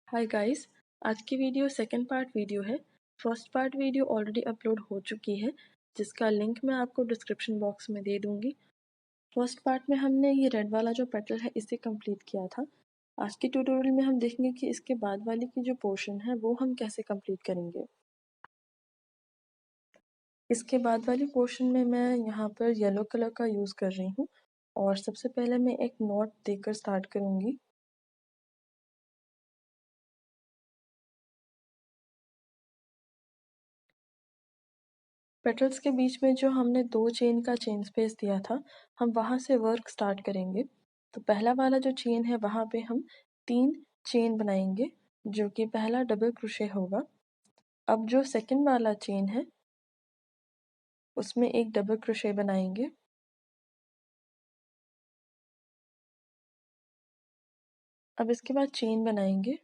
Hi guys, आज की video second part video है। First part video already upload हो चुकी है, जिसका लिंक मैं आपको डिस्क्रिप्शन बॉक्स में दे दूंगी। फर्स्ट पार्ट में हमने ये रेड वाला जो पेटल है इसे कंप्लीट किया था। आज के ट्यूटोरियल में हम देखेंगे कि इसके बाद वाली की जो पोर्शन है वो हम कैसे कंप्लीट करेंगे। इसके बाद वाली पोर्शन में मैं यहाँ पर येलो कलर का यूज़ कर रही हूँ और सबसे पहले मैं एक नॉट देकर स्टार्ट करूँगी। पेटल्स के बीच में जो हमने 2 चेन का चेन स्पेस दिया था, हम वहाँ से वर्क स्टार्ट करेंगे। तो पहला वाला जो चेन है वहाँ पे हम 3 चेन बनाएंगे, जो कि पहला डबल क्रोशे होगा। अब जो सेकंड वाला चेन है उसमें एक डबल क्रोशे बनाएंगे। अब इसके बाद चेन बनाएंगे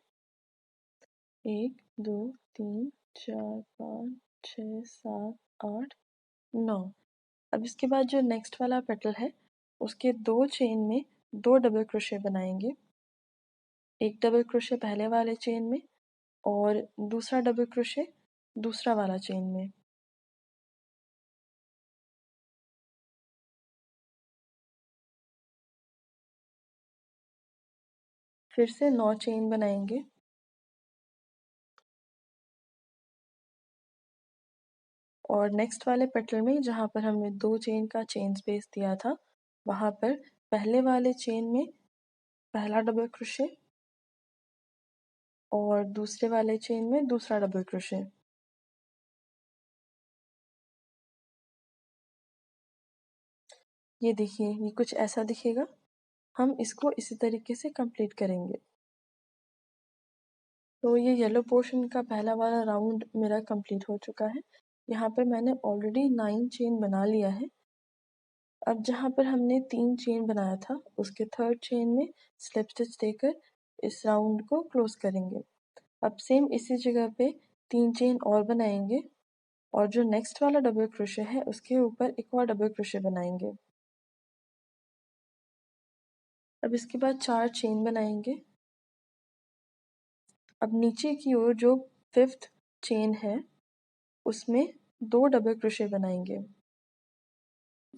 1 2 3 4 5 6 7 8 9। अब इसके बाद जो नेक्स्ट वाला पेटल है उसके 2 चेन में 2 डबल क्रोशे बनाएंगे। एक डबल क्रोशे पहले वाले चेन में और दूसरा डबल क्रोशे दूसरा वाला चेन में। फिर से 9 चेन बनाएंगे। और नेक्स्ट वाले पेटल में जहाँ पर हमने 2 चेन का चेन स्पेस दिया था, वहाँ पर पहले वाले चेन में पहला डबल क्रोशे और दूसरे वाले चेन में दूसरा डबल क्रोशे। ये देखिए, ये कुछ ऐसा दिखेगा। हम इसको इसी तरीके से कंप्लीट करेंगे। तो ये येलो पोर्शन का पहला वाला राउंड मेरा कंप्लीट हो चुका है। यहाँ पर मैंने ऑलरेडी 9 चेन बना लिया है। अब जहाँ पर हमने 3 चेन बनाया था उसके थर्ड चेन में स्लिप स्टिच देकर इस राउंड को क्लोज करेंगे। अब सेम इसी जगह पे 3 चेन और बनाएंगे और जो नेक्स्ट वाला डबल क्रोशे है उसके ऊपर एक और डबल क्रोशे बनाएंगे। अब इसके बाद 4 चेन बनाएंगे। अब नीचे की ओर जो 5th चेन है उसमें 2 डबल क्रोशे बनाएंगे।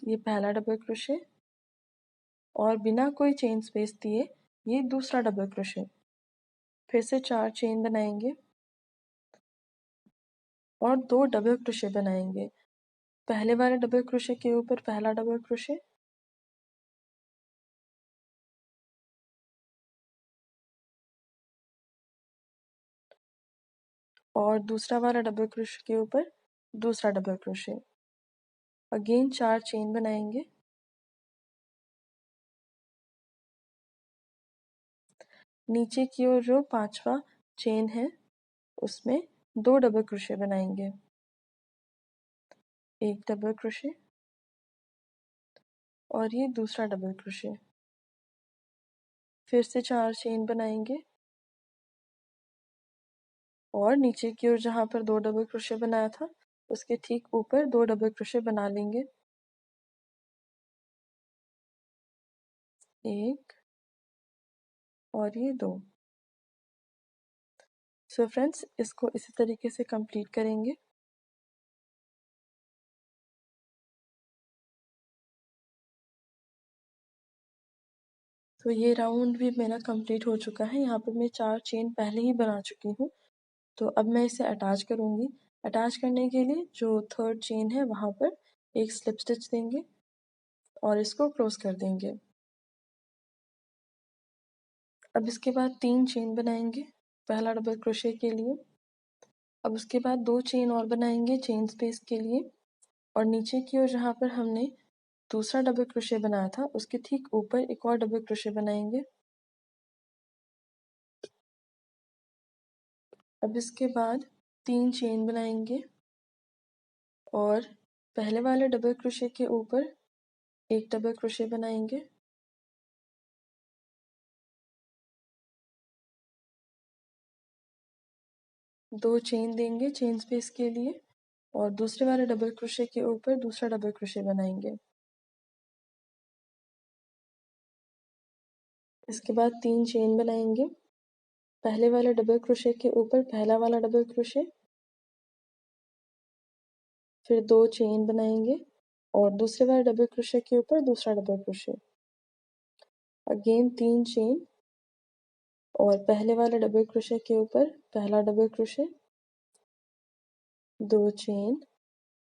ये पहला डबल क्रोशे और बिना कोई चेन स्पेस दिए ये दूसरा डबल क्रोशे। फिर से 4 चेन बनाएंगे और 2 डबल क्रोशे बनाएंगे। पहले वाले डबल क्रोशे के ऊपर पहला डबल क्रोशे और दूसरा वाला डबल क्रोशे के ऊपर दूसरा डबल क्रोशे। अगेन 4 चेन बनाएंगे। नीचे की ओर जो 5वां चेन है उसमें 2 डबल क्रोशे बनाएंगे। एक डबल क्रोशे और ये दूसरा डबल क्रोशे। फिर से 4 चेन बनाएंगे और नीचे की ओर जहाँ पर 2 डबल क्रोशे बनाया था उसके ठीक ऊपर 2 डबल क्रोशे बना लेंगे। एक और ये 2। सो फ्रेंड्स, इसको इसी तरीके से कंप्लीट करेंगे। तो ये राउंड भी मेरा कंप्लीट हो चुका है। यहाँ पर मैं 4 चेन पहले ही बना चुकी हूँ। तो अब मैं इसे अटैच करूँगी। अटैच करने के लिए जो थर्ड चेन है वहाँ पर एक स्लिप स्टिच देंगे और इसको क्लोज कर देंगे। अब इसके बाद 3 चेन बनाएंगे पहला डबल क्रोशे के लिए। अब उसके बाद 2 चेन और बनाएंगे चेन स्पेस के लिए और नीचे की ओर जहाँ पर हमने दूसरा डबल क्रोशे बनाया था उसके ठीक ऊपर एक और डबल क्रोशे बनाएंगे। अब इसके बाद 3 चेन बनाएंगे और पहले वाले डबल क्रोशे के ऊपर एक डबल क्रोशे बनाएंगे। दो चेन देंगे चेन स्पेस के लिए और दूसरे वाले डबल क्रोशे के ऊपर दूसरा डबल क्रोशे बनाएंगे। इसके बाद 3 चेन बनाएंगे पहले वाले डबल क्रोशे के ऊपर पहला वाला डबल क्रोशे, फिर 2 चेन बनाएंगे और दूसरे वाले डबल क्रोशे के ऊपर दूसरा डबल क्रोशे, अगेन 3 चेन और पहले वाले डबल क्रोशे के ऊपर पहला डबल क्रोशे, 2 चेन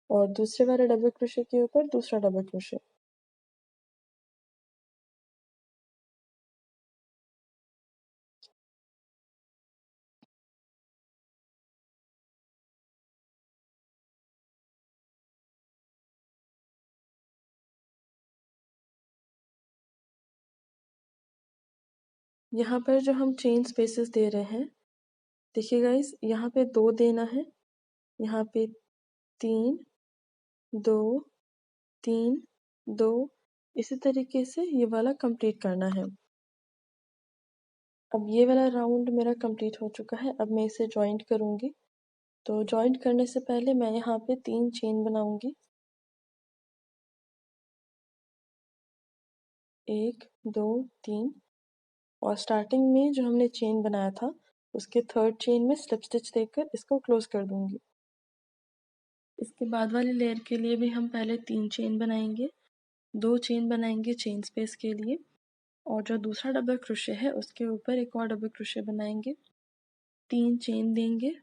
और दूसरे वाले डबल क्रोशे के ऊपर दूसरा डबल क्रोशे। यहाँ पर जो हम चेन स्पेसेस दे रहे हैं, देखिए गाइस, यहाँ पे 2 देना है, यहाँ पे 3 2 3 2, इसी तरीके से ये वाला कंप्लीट करना है। अब ये वाला राउंड मेरा कंप्लीट हो चुका है। अब मैं इसे जॉइंट करूँगी। तो जॉइंट करने से पहले मैं यहाँ पे 3 चेन बनाऊँगी, 1 2 3, और स्टार्टिंग में जो हमने चेन बनाया था उसके थर्ड चेन में स्लिप स्टिच देकर इसको क्लोज कर दूँगी। इसके बाद वाली लेयर के लिए भी हम पहले 3 चेन बनाएंगे, 2 चेन बनाएंगे चेन स्पेस के लिए, और जो दूसरा डबल क्रोशे है उसके ऊपर एक और डबल क्रोशे बनाएंगे, 3 चेन देंगे।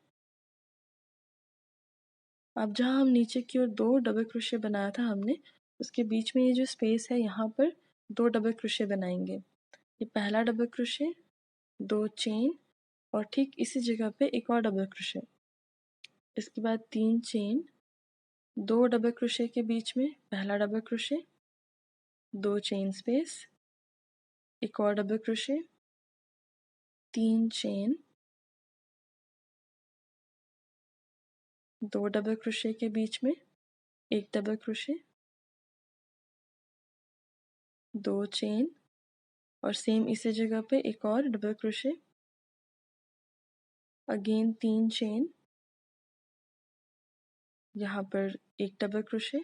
अब जहाँ हम नीचे की ओर 2 डबल क्रोशे बनाया था हमने, उसके बीच में ये जो स्पेस है यहाँ पर 2 डबल क्रोशे बनाएंगे। ये पहला डबल क्रोशे, 2 चेन और ठीक इसी जगह पे एक और डबल क्रोशे। इसके बाद 3 चेन, 2 डबल क्रोशे के बीच में पहला डबल क्रोशे, 2 चेन स्पेस, एक और double crochet, 3 chain, 2 double crochet के बीच में एक डबल क्रोशे, 2 चेन और सेम इसी जगह पे एक और डबल क्रोशे, अगेन 3 चेन, यहाँ पर एक डबल क्रोशे,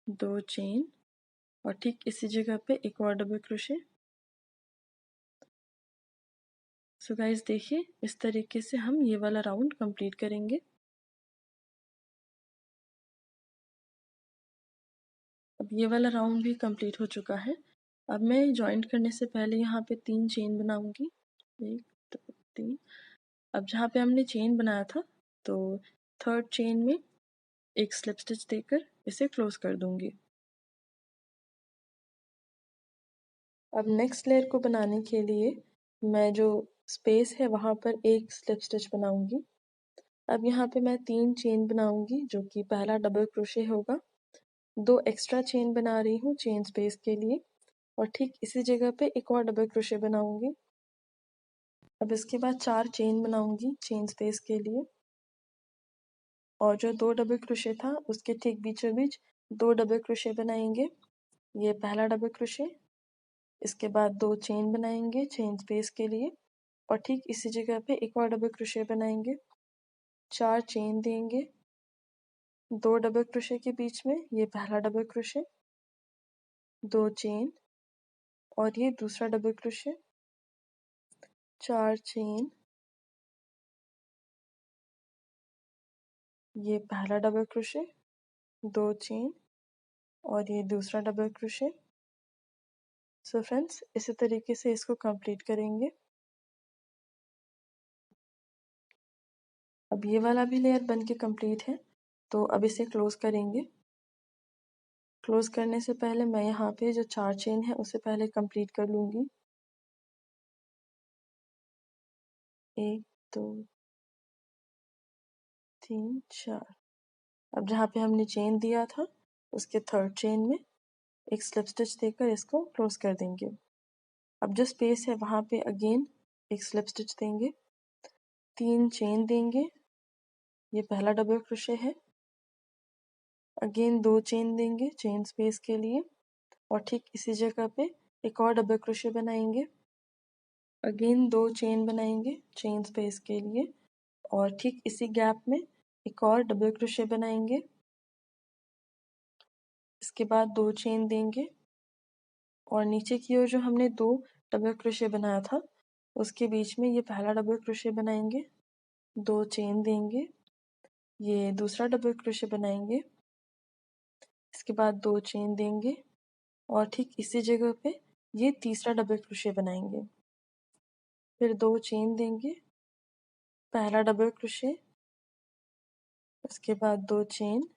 2 चेन और ठीक इसी जगह पे एक और डबल क्रोशे। सो गाइस देखिए, इस तरीके से हम ये वाला राउंड कंप्लीट करेंगे। अब ये वाला राउंड भी कंप्लीट हो चुका है। अब मैं जॉइंट करने से पहले यहाँ पे 3 चेन बनाऊंगी, 1 2 3। अब जहाँ पे हमने चेन बनाया था तो थर्ड चेन में एक स्लिप स्टिच देकर इसे क्लोज कर दूंगी। अब नेक्स्ट लेयर को बनाने के लिए मैं जो स्पेस है वहाँ पर एक स्लिप स्टिच बनाऊंगी। अब यहाँ पे मैं 3 चेन बनाऊंगी जो कि पहला डबल क्रोशे होगा, 2 एक्स्ट्रा चेन बना रही हूँ चेन स्पेस के लिए, और ठीक इसी जगह पे एक और डबल क्रोशे बनाऊंगी। अब इसके बाद 4 चेन बनाऊंगी चेन स्पेस के लिए, और जो 2 डबल क्रोशे था उसके ठीक बीचों बीच 2 डबल क्रोशे बनाएंगे। ये पहला डबल क्रोशे, इसके बाद 2 चेन बनाएंगे चेन स्पेस के लिए, और ठीक इसी जगह पे एक और डबल क्रोशे बनाएंगे, 4 चेन देंगे, 2 डबल क्रोशे के बीच में ये पहला डबल क्रोशे, 2 चेन और ये दूसरा डबल क्रोशे, 4 चेन, ये पहला डबल क्रोशे, 2 चेन और ये दूसरा डबल क्रोशे। सो फ्रेंड्स, इसी तरीके से इसको कंप्लीट करेंगे। अब ये वाला भी लेयर बन के कंप्लीट है, तो अब इसे क्लोज करेंगे। क्लोज करने से पहले मैं यहाँ पे जो 4 चेन है उसे पहले कंप्लीट कर लूँगी। 1 2 3 4। अब जहाँ पे हमने चेन दिया था उसके थर्ड चेन में एक स्लिप स्टिच देकर इसको क्लोज कर देंगे। अब जो स्पेस है वहाँ पे अगेन एक स्लिप स्टिच देंगे, 3 चेन देंगे, ये पहला डबल क्रोशे है, अगेन 2 चेन देंगे चेन स्पेस के लिए, और ठीक इसी जगह पे एक और डबल क्रोशे बनाएंगे, अगेन 2 चेन बनाएंगे चेन स्पेस के लिए, और ठीक इसी गैप में एक और डबल क्रोशे बनाएंगे। इसके बाद 2 चेन देंगे और नीचे की ओर जो हमने 2 डबल क्रोशे बनाया था उसके बीच में ये पहला डबल क्रोशे बनाएंगे, 2 चेन देंगे, ये दूसरा डबल क्रोशे बनाएंगे, इसके बाद 2 चेन देंगे और ठीक इसी जगह पे ये तीसरा डबल क्रोशे बनाएंगे, फिर 2 चेन देंगे, पहला डबल क्रोशे, उसके बाद 2 चेन,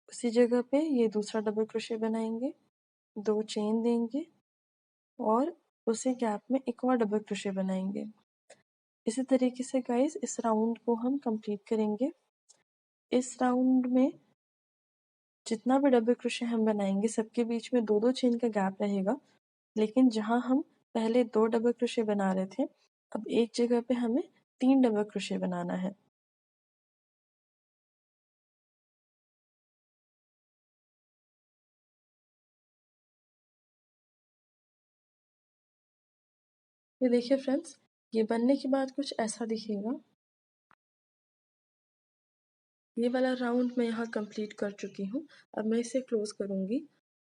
उसी जगह पे ये दूसरा डबल क्रोशे बनाएंगे, 2 चेन देंगे और उसी गैप में एक और डबल क्रोशे बनाएंगे। इसी तरीके से गाइस इस राउंड को हम कंप्लीट करेंगे। इस राउंड में जितना भी डबल क्रोशे हम बनाएंगे सबके बीच में 2-2 चेन का गैप रहेगा, लेकिन जहाँ हम पहले 2 डबल क्रोशे बना रहे थे, अब एक जगह पे हमें 3 डबल क्रोशे बनाना है। ये देखिए फ्रेंड्स, ये बनने के बाद कुछ ऐसा दिखेगा। ये वाला राउंड मैं यहाँ कंप्लीट कर चुकी हूँ। अब मैं इसे क्लोज करूँगी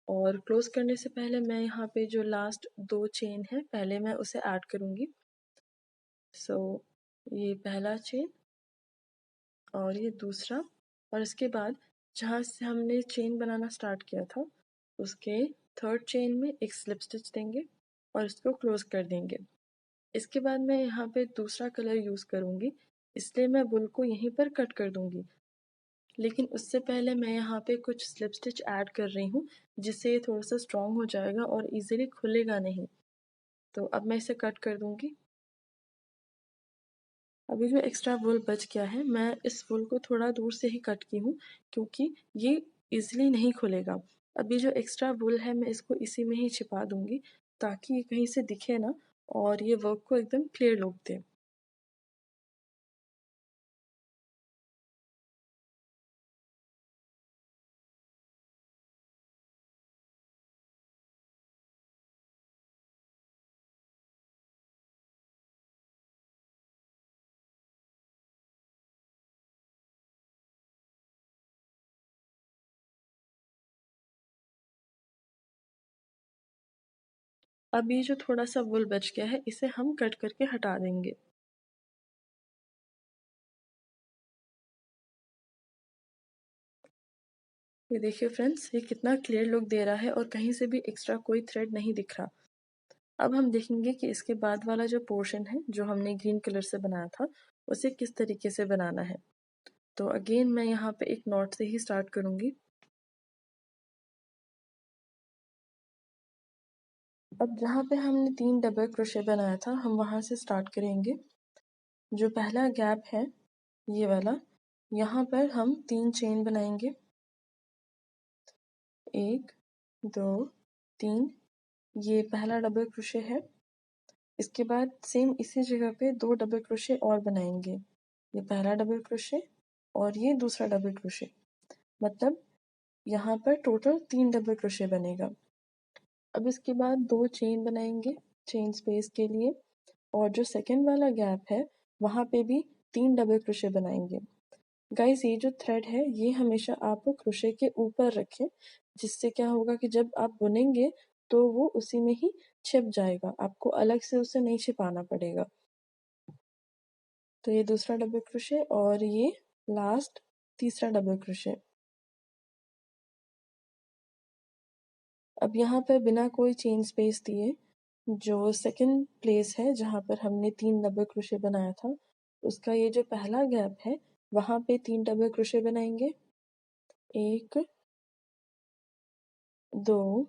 और क्लोज करने से पहले मैं यहाँ पे जो लास्ट 2 चेन है पहले मैं उसे ऐड करूँगी। सो ये पहला चेन और ये दूसरा, और इसके बाद जहाँ से हमने चेन बनाना स्टार्ट किया था उसके थर्ड चेन में एक स्लिप स्टिच देंगे और इसको क्लोज कर देंगे। इसके बाद मैं यहाँ पे दूसरा कलर यूज़ करूँगी, इसलिए मैं वूल को यहीं पर कट कर दूँगी, लेकिन उससे पहले मैं यहाँ पे कुछ स्लिप स्टिच ऐड कर रही हूँ जिससे ये थोड़ा सा स्ट्रॉन्ग हो जाएगा और इजीली खुलेगा नहीं। तो अब मैं इसे कट कर दूँगी। अभी जो एक्स्ट्रा वूल बच गया है मैं इस वूल को थोड़ा दूर से ही कट की हूँ क्योंकि ये इजीली नहीं खुलेगा। अभी जो एक्स्ट्रा वूल है मैं इसको इसी में ही छिपा दूँगी ताकि ये कहीं से दिखे ना और ये वर्क को एकदम क्लियर लुक दे। अब ये जो थोड़ा सा वूल बच गया है इसे हम कट करके हटा देंगे। ये देखिए फ्रेंड्स, ये कितना क्लियर लुक दे रहा है और कहीं से भी एक्स्ट्रा कोई थ्रेड नहीं दिख रहा। अब हम देखेंगे कि इसके बाद वाला जो पोर्शन है जो हमने ग्रीन कलर से बनाया था उसे किस तरीके से बनाना है। तो अगेन मैं यहाँ पे एक नॉट से ही स्टार्ट करूँगी। अब जहाँ पे हमने 3 डबल क्रोशे बनाया था हम वहाँ से स्टार्ट करेंगे। जो पहला गैप है ये वाला, यहाँ पर हम 3 चेन बनाएंगे, 1 2 3। ये पहला डबल क्रोशे है। इसके बाद सेम इसी जगह पे 2 डबल क्रोशे और बनाएंगे, ये पहला डबल क्रोशे और ये दूसरा डबल क्रोशे, मतलब यहाँ पर टोटल 3 डबल क्रोशे बनेगा। अब इसके बाद 2 चेन बनाएंगे चेन स्पेस के लिए और जो सेकंड वाला गैप है वहाँ पे भी 3 डबल क्रोशे बनाएंगे। गाइस ये जो थ्रेड है ये हमेशा आप क्रोशे के ऊपर रखें, जिससे क्या होगा कि जब आप बुनेंगे तो वो उसी में ही छिप जाएगा, आपको अलग से उसे नहीं छिपाना पड़ेगा। तो ये दूसरा डबल क्रोशे और ये लास्ट तीसरा डबल क्रोशे। अब यहाँ पर बिना कोई चेन स्पेस दिए जो सेकंड प्लेस है जहाँ पर हमने 3 डबल क्रोशे बनाया था उसका ये जो पहला गैप है वहाँ पे 3 डबल क्रोशे बनाएंगे, 1 2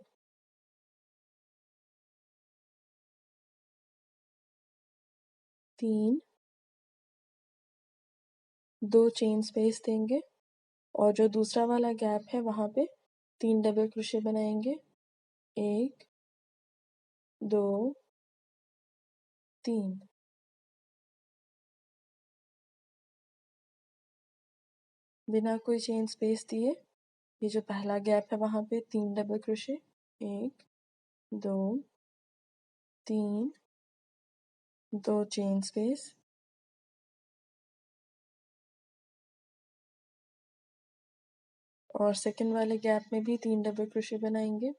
3, 2 चेन स्पेस देंगे और जो दूसरा वाला गैप है वहाँ पे 3 डबल क्रोशे बनाएंगे, 1 2 3। बिना कोई चेन स्पेस दिए ये जो पहला गैप है वहाँ पे 3 डबल क्रोशे, 1 2 3, 2 चेन स्पेस और सेकंड वाले गैप में भी 3 डबल क्रोशे बनाएंगे,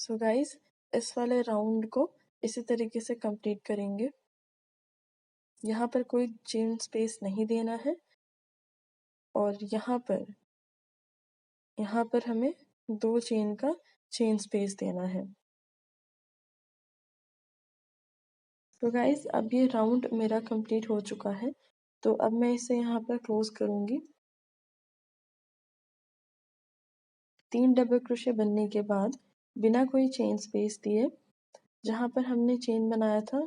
सो गाइस, इस वाले राउंड को इसी तरीके से कंप्लीट करेंगे। यहाँ पर कोई चेन स्पेस नहीं देना है और यहाँ पर हमें 2 चेन का चेन स्पेस देना है। तो गाइस, अब ये राउंड मेरा कंप्लीट हो चुका है, तो अब मैं इसे यहाँ पर क्लोज करूँगी। 3 डबल क्रोशे बनने के बाद बिना कोई चेन स्पेस दिए जहाँ पर हमने चेन बनाया था,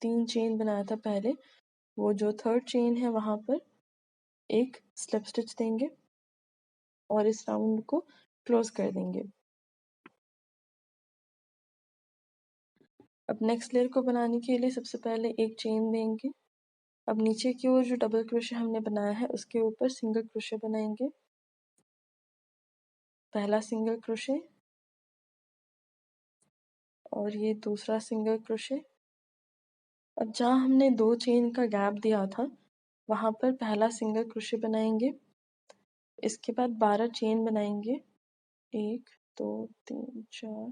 3 चेन बनाया था पहले, वो जो थर्ड चेन है वहाँ पर एक स्लिप स्टिच देंगे और इस राउंड को क्लोज कर देंगे। अब नेक्स्ट लेयर को बनाने के लिए सबसे पहले एक चेन देंगे। अब नीचे की ओर जो डबल क्रोशे हमने बनाया है उसके ऊपर सिंगल क्रोशे बनाएंगे। पहला सिंगल क्रोशे और ये दूसरा सिंगल क्रोशे। अब जहाँ हमने 2 चेन का गैप दिया था वहाँ पर पहला सिंगल क्रोशे बनाएंगे। इसके बाद 12 चेन बनाएंगे। 1 2 3 4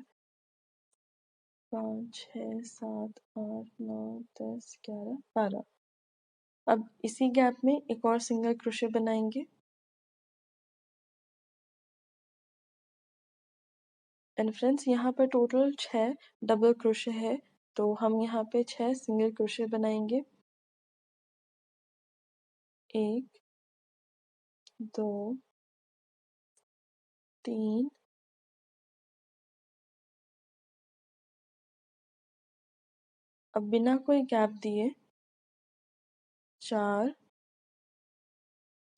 5 6 7 8 9 10 11 12। अब इसी गैप में एक और सिंगल क्रोशे बनाएंगे। एंड फ्रेंड्स, यहाँ पर टोटल 6 डबल क्रोशे है, तो हम यहाँ पे 6 सिंगल क्रोशे बनाएंगे। 1 2 3 अब बिना कोई गैप दिए 4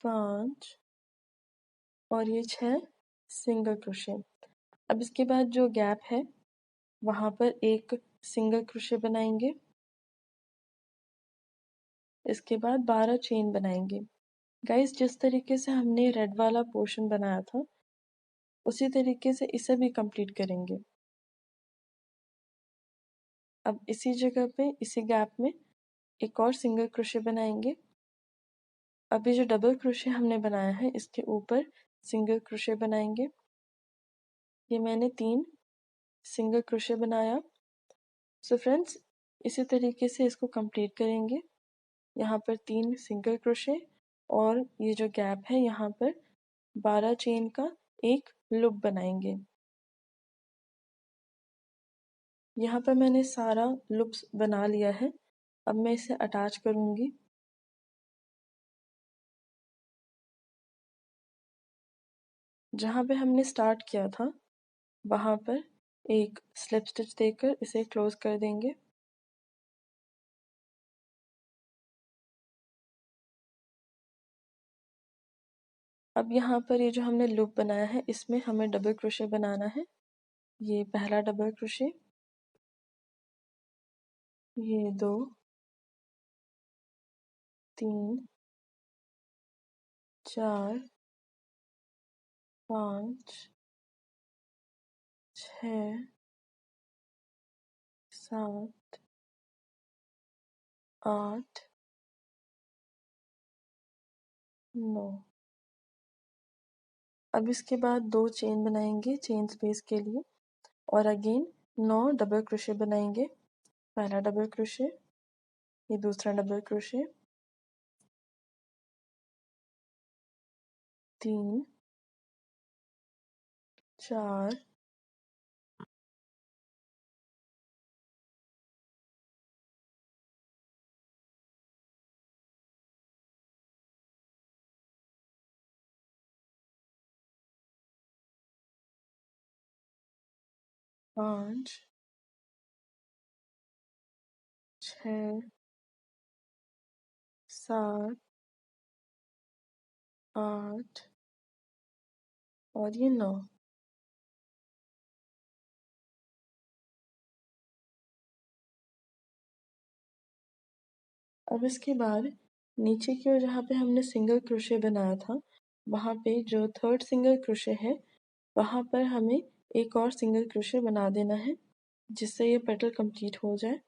5 और ये 6 सिंगल क्रोशे। अब इसके बाद जो गैप है वहाँ पर एक सिंगल क्रोशे बनाएंगे। इसके बाद 12 चेन बनाएंगे। गाइस, जिस तरीके से हमने रेड वाला पोर्शन बनाया था उसी तरीके से इसे भी कंप्लीट करेंगे। अब इसी जगह पे इसी गैप में एक और सिंगल क्रोशे बनाएंगे। अभी जो डबल क्रोशे हमने बनाया है इसके ऊपर सिंगल क्रोशे बनाएंगे। ये मैंने 3 सिंगल क्रोशे बनाया। सो फ्रेंड्स, इसी तरीके से इसको कंप्लीट करेंगे। यहाँ पर 3 सिंगल क्रोशे और ये जो गैप है यहाँ पर 12 चेन का एक लूप बनाएंगे। यहाँ पर मैंने सारा लूप्स बना लिया है। अब मैं इसे अटैच करूँगी। जहाँ पे हमने स्टार्ट किया था वहाँ पर एक स्लिप स्टिच देकर इसे क्लोज कर देंगे। अब यहाँ पर ये जो हमने लूप बनाया है इसमें हमें डबल क्रोशे बनाना है। ये पहला डबल क्रोशे, ये 2 3 4 5 6 7 8 9। अब इसके बाद 2 चेन बनाएंगे चेन स्पेस के लिए और अगेन 9 डबल क्रोशे बनाएंगे। पहला डबल क्रोशे, ये दूसरा डबल क्रोशे, 3 4 5 6 7 8 और ये 9। अब इसके बाद नीचे की ओर जहाँ पे हमने सिंगल क्रोशे बनाया था वहाँ पे जो थर्ड सिंगल क्रोशे है वहाँ पर हमें एक और सिंगल क्रोशे बना देना है जिससे ये पेटल कंप्लीट हो जाए।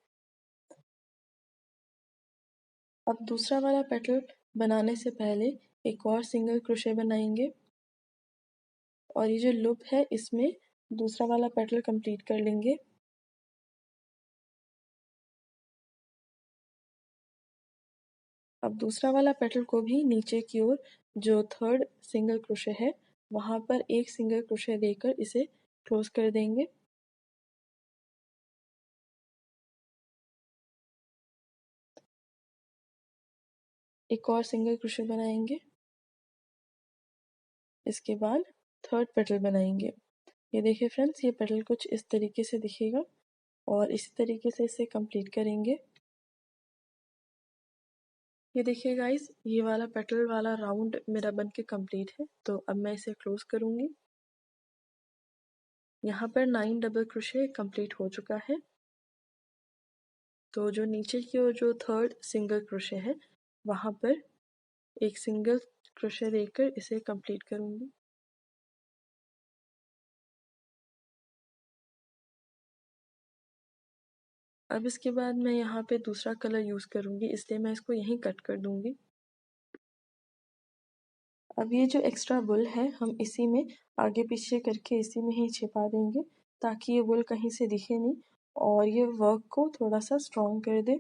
अब दूसरा वाला पेटल बनाने से पहले एक और सिंगल क्रोशे बनाएंगे और ये जो लूप है इसमें दूसरा वाला पेटल कंप्लीट कर लेंगे। अब दूसरा वाला पेटल को भी नीचे की ओर जो थर्ड सिंगल क्रोशे है वहाँ पर एक सिंगल क्रोशे देकर इसे क्लोज कर देंगे। एक और सिंगल क्रोशे बनाएंगे। इसके बाद थर्ड पेटल बनाएंगे। ये देखिए फ्रेंड्स, ये पेटल कुछ इस तरीके से दिखेगा और इसी तरीके से इसे कंप्लीट करेंगे। ये देखिए गाइस, ये वाला पेटल वाला राउंड मेरा बन के कंप्लीट है। तो अब मैं इसे क्लोज करूंगी। यहाँ पर 9 डबल क्रोशे कंप्लीट हो चुका है। तो जो नीचे की ओर जो थर्ड सिंगल क्रोशे है वहाँ पर एक सिंगल क्रोशे देकर इसे कंप्लीट करूंगी। अब इसके बाद मैं यहाँ पे दूसरा कलर यूज़ करूंगी, इसलिए मैं इसको यहीं कट कर दूंगी। अब ये जो एक्स्ट्रा वुल है हम इसी में आगे पीछे करके इसी में ही छिपा देंगे ताकि ये वुल कहीं से दिखे नहीं और ये वर्क को थोड़ा सा स्ट्रॉन्ग कर दे।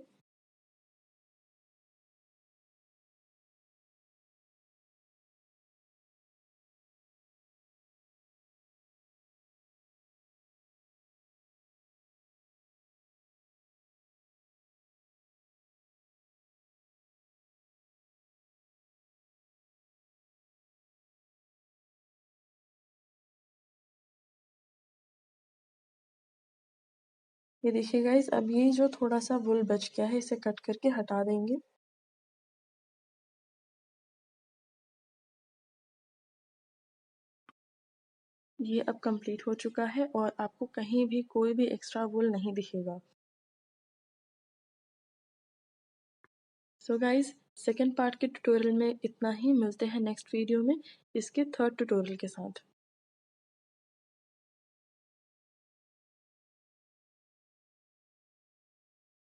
ये देखिए गाइस, अब ये जो थोड़ा सा वुल बच गया है इसे कट करके हटा देंगे। ये अब कंप्लीट हो चुका है और आपको कहीं भी कोई भी एक्स्ट्रा वुल नहीं दिखेगा। सो गाइस, सेकेंड पार्ट के ट्यूटोरियल में इतना ही। मिलते हैं नेक्स्ट वीडियो में इसके थर्ड ट्यूटोरियल के साथ।